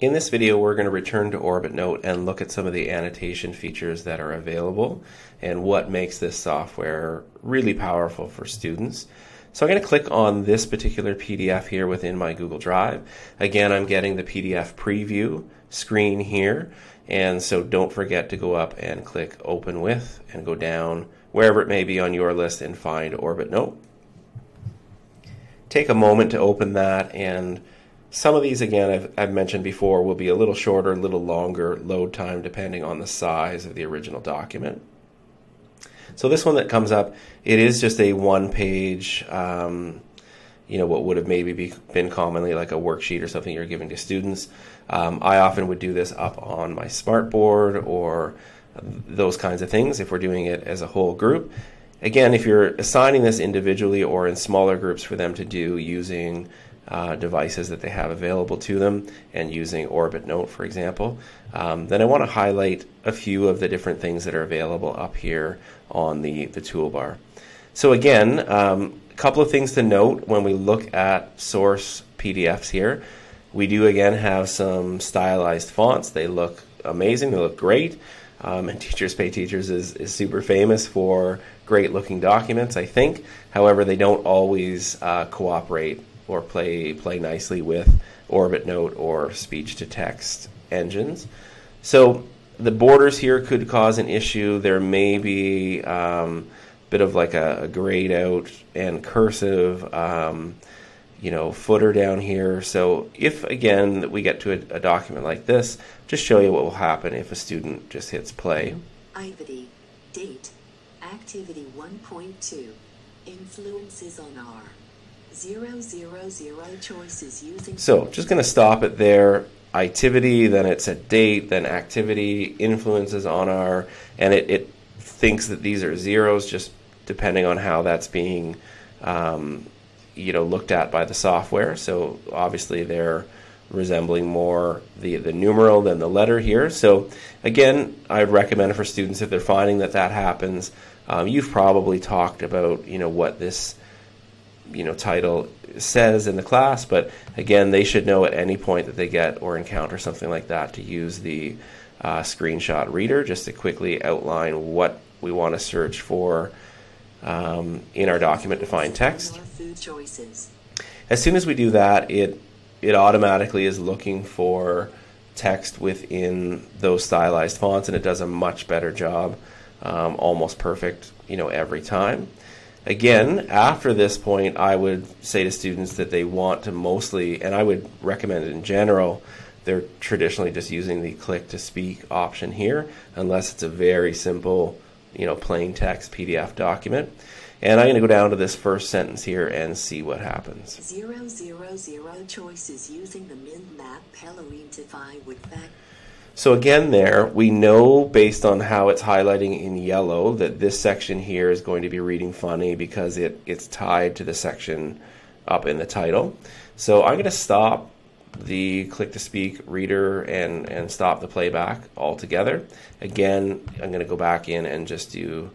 In this video, we're going to return to OrbitNote and look at some of the annotation features that are available and what makes this software really powerful for students. So I'm going to click on this particular PDF here within my Google Drive. Again, I'm getting the PDF preview screen here, and so don't forget to go up and click Open With and go down wherever it may be on your list and find OrbitNote. Take a moment to open that, and some of these, again, I've mentioned before, will be a little shorter, a little longer load time depending on the size of the original document. So this one that comes up, it is just a one-page, what would have maybe been commonly like a worksheet or something you're giving to students. I often would do this up on my smartboard or those kinds of things if we're doing it as a whole group. Again, if you're assigning this individually or in smaller groups for them to do using devices that they have available to them and using OrbitNote, for example, then I want to highlight a few of the different things that are available up here on the toolbar. So again, a couple of things to note when we look at source PDFs here. We do again have some stylized fonts. They look amazing, they look great, and Teachers Pay Teachers is super famous for great looking documents, I think. However, they don't always cooperate or play nicely with OrbitNote or speech-to-text engines. So the borders here could cause an issue. There may be a bit of like a grayed out and cursive footer down here. So if, again, we get to a document like this, just show you what will happen if a student just hits play. Activity, date, activity 1.2, influences on R. 000 choices using. So just going to stop it there. Activity, then it's a date, then activity, influences on R, and it thinks that these are zeros just depending on how that's being looked at by the software. So obviously they're resembling more the numeral than the letter here. So again, I'd recommend for students if they're finding that happens, you've probably talked about what this title says in the class, but again, they should know at any point that they get or encounter something like that to use the screenshot reader just to quickly outline what we want to search for in our document to find text. As soon as we do that, it automatically is looking for text within those stylized fonts, and it does a much better job, almost perfect, every time. Again, after this point, I would say to students that they want to mostly, and I would recommend it in general, they're traditionally just using the click to speak option here, unless it's a very simple, plain text PDF document. And I'm going to go down to this first sentence here and see what happens. 000 choices using the min-map Pellerine with fact. So again there, we know based on how it's highlighting in yellow that this section here is going to be reading funny because it's tied to the section up in the title. So I'm going to stop the click-to-speak reader and stop the playback altogether. Again, I'm going to go back in and just do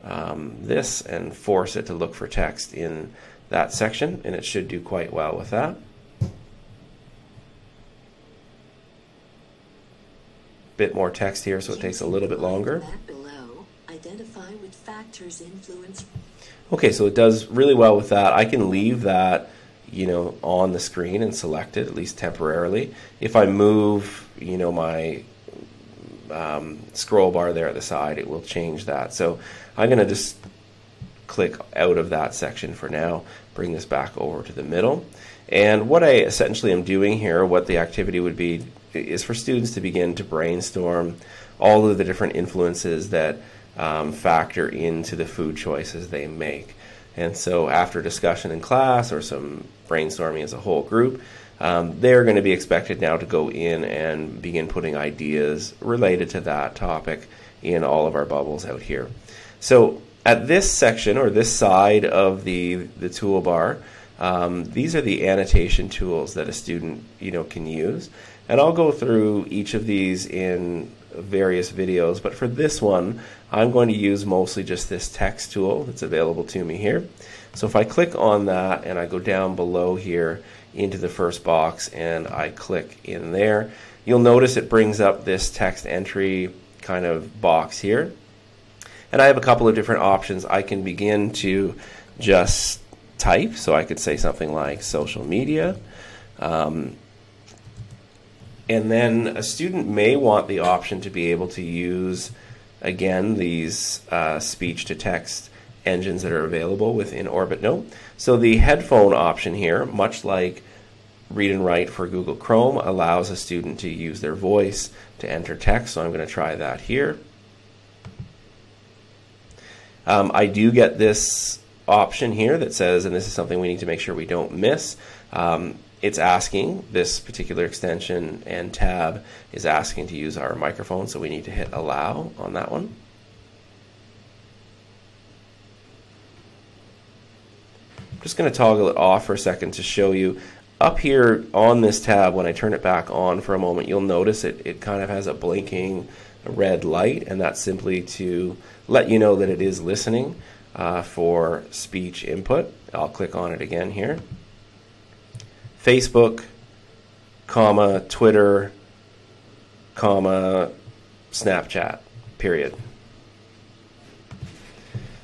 this and force it to look for text in that section, and it should do quite well with that. Bit more text here, so it takes a little bit longer. Okay, so it does really well with that. I can leave that, on the screen and select it, at least temporarily. If I move, my scroll bar there at the side, it will change that. So I'm going to just click out of that section for now, bring this back over to the middle. And what I essentially am doing here, what the activity would be, is for students to begin to brainstorm all of the different influences that factor into the food choices they make. And so after discussion in class or some brainstorming as a whole group, they're going to be expected now to go in and begin putting ideas related to that topic in all of our bubbles out here. So at this section or this side of the toolbar, these are the annotation tools that a student can use. And I'll go through each of these in various videos, but for this one, I'm going to use mostly just this text tool that's available to me here. So if I click on that and I go down below here, into the first box and I click in there, you'll notice it brings up this text entry kind of box here. And I have a couple of different options. I can begin to just type, so I could say something like social media. And then a student may want the option to be able to use, again, these speech-to-text engines that are available within OrbitNote. So the headphone option here, much like Read and Write for Google Chrome, allows a student to use their voice to enter text. So I'm going to try that here. I do get this option here that says, and this is something we need to make sure we don't miss, it's asking, this particular extension and tab is asking to use our microphone, so we need to hit allow on that one. I'm just going to toggle it off for a second to show you. Up here on this tab, when I turn it back on for a moment, you'll notice it kind of has a blinking red light, and that's simply to let you know that it is listening for speech input. I'll click on it again here. Facebook, comma, Twitter, comma, Snapchat, period.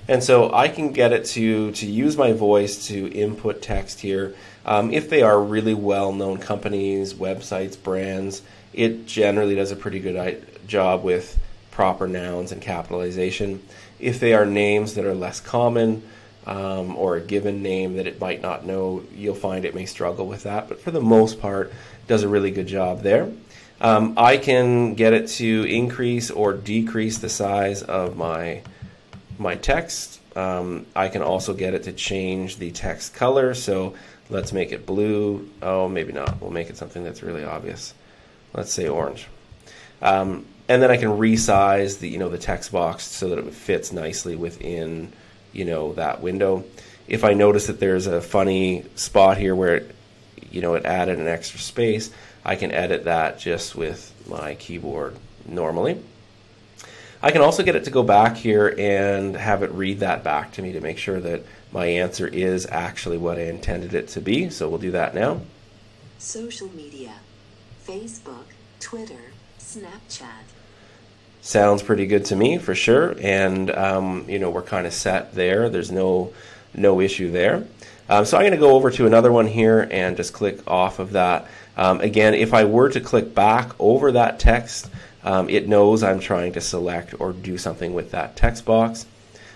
And so I can get it to use my voice to input text here. If they are really well-known companies, websites, brands, it generally does a pretty good job with proper nouns and capitalization. If they are names that are less common, or a given name that it might not know, you'll find it may struggle with that. But for the most part, it does a really good job there. I can get it to increase or decrease the size of my text. I can also get it to change the text color. So let's make it blue. Oh, maybe not. We'll make it something that's really obvious. Let's say orange. And then I can resize the text box so that it fits nicely within that window. If I notice that there's a funny spot here where it added an extra space, I can edit that just with my keyboard normally. I can also get it to go back here and have it read that back to me to make sure that my answer is actually what I intended it to be. So we'll do that now. Social media, Facebook, Twitter, Snapchat. Sounds pretty good to me for sure, and we're kind of set there. There's no issue there. So I'm going to go over to another one here and just click off of that. Again, if I were to click back over that text, it knows I'm trying to select or do something with that text box.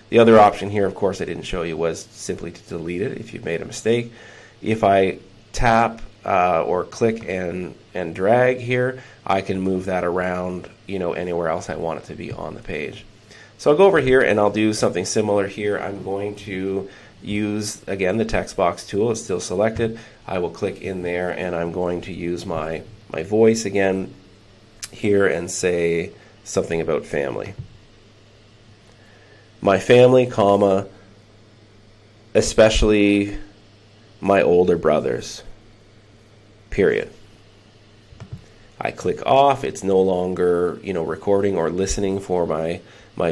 The other option here, of course, I didn't show you, was simply to delete it if you've made a mistake. If I tap or click and drag here, I can move that around anywhere else I want it to be on the page. So I'll go over here and I'll do something similar here. I'm going to use, again, the text box tool. It's still selected. I will click in there and I'm going to use my voice again here and say something about family. My family, comma, especially my older brothers, period. I click off. It's no longer recording or listening for my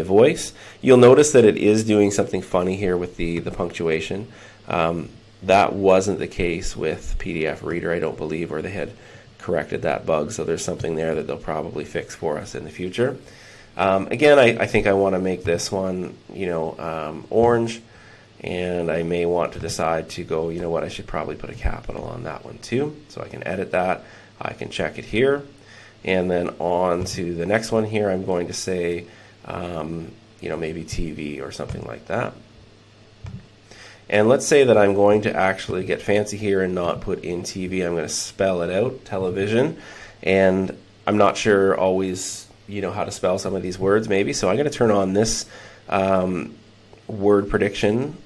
voice. You'll notice that it is doing something funny here with the punctuation. That wasn't the case with PDF Reader, I don't believe, or they had corrected that bug. So there's something there that they'll probably fix for us in the future. Again, I think I want to make this one orange, and I may want to decide to go, I should probably put a capital on that one too. So I can edit that. I can check it here, and then on to the next one here. I'm going to say, maybe TV or something like that. And let's say that I'm going to actually get fancy here and not put in TV. I'm going to spell it out, television, and I'm not sure always, how to spell some of these words maybe. So I'm going to turn on this word prediction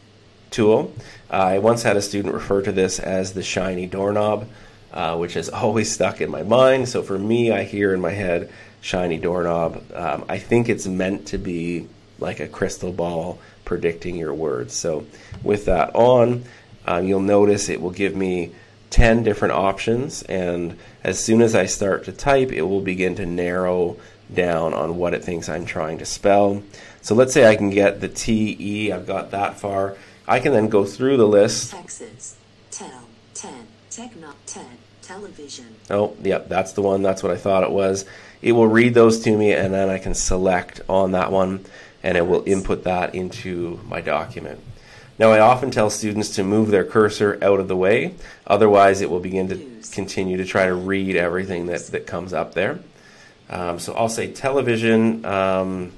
tool. I once had a student refer to this as the shiny doorknob, which has always stuck in my mind. So for me, I hear in my head shiny doorknob. I think it's meant to be like a crystal ball predicting your words. So with that on, you'll notice it will give me 10 different options, and as soon as I start to type, it will begin to narrow down on what it thinks I'm trying to spell. So let's say I can get the T-E, I've got that far. I can then go through the list. Texas, tell, 10, television. Oh, yep, that's the one. That's what I thought it was. It will read those to me, and then I can select on that one, and it will input that into my document. Now, I often tell students to move their cursor out of the way. Otherwise, it will begin to continue to try to read everything that comes up there. So I'll say television, and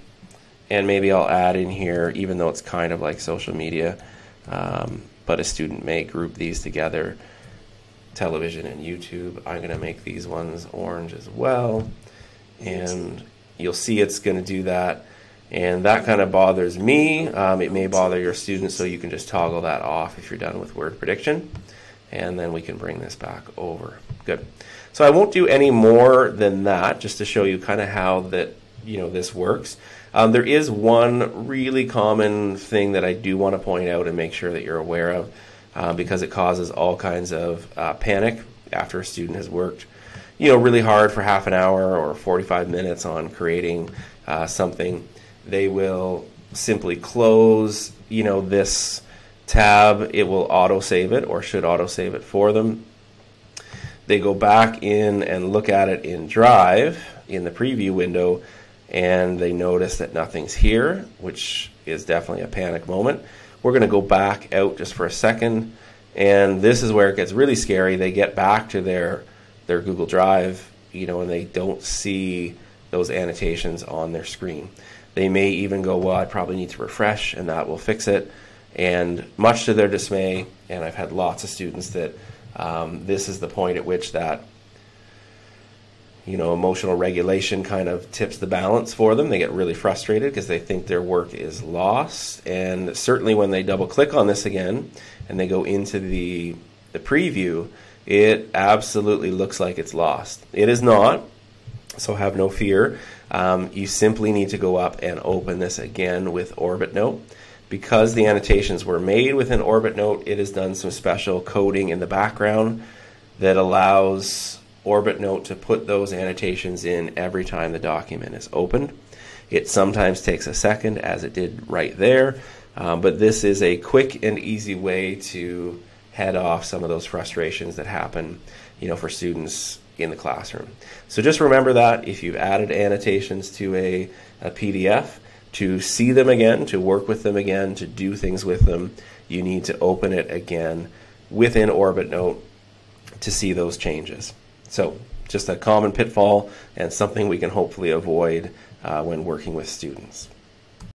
maybe I'll add in here, even though it's kind of like social media, but a student may group these together, television and YouTube. I'm going to make these ones orange as well, and you'll see it's going to do that. And that kind of bothers me. It may bother your students, so you can just toggle that off if you're done with word prediction. And then we can bring this back over. Good. So I won't do any more than that, just to show you kind of how that this works. There is one really common thing that I do want to point out and make sure that you're aware of, because it causes all kinds of panic after a student has worked really hard for half an hour or 45 minutes on creating something. They will simply close, this tab. It will auto-save it, or should auto-save it for them. They go back in and look at it in Drive in the preview window, and they notice that nothing's here, which is definitely a panic moment. We're going to go back out just for a second, and this is where it gets really scary. They get back to their Google Drive, and they don't see those annotations on their screen. They may even go, well, I probably need to refresh, and that will fix it. And much to their dismay, and I've had lots of students that this is the point at which that emotional regulation kind of tips the balance for them. They get really frustrated because they think their work is lost. And certainly when they double click on this again and they go into the preview, it absolutely looks like it's lost. It is not, so have no fear. You simply need to go up and open this again with OrbitNote. Because the annotations were made within OrbitNote, it has done some special coding in the background that allows OrbitNote to put those annotations in every time the document is opened. It sometimes takes a second, as it did right there, but this is a quick and easy way to head off some of those frustrations that happen, for students in the classroom. So just remember that if you've added annotations to a PDF, to see them again, to work with them again, to do things with them, you need to open it again within OrbitNote to see those changes. So just a common pitfall and something we can hopefully avoid when working with students.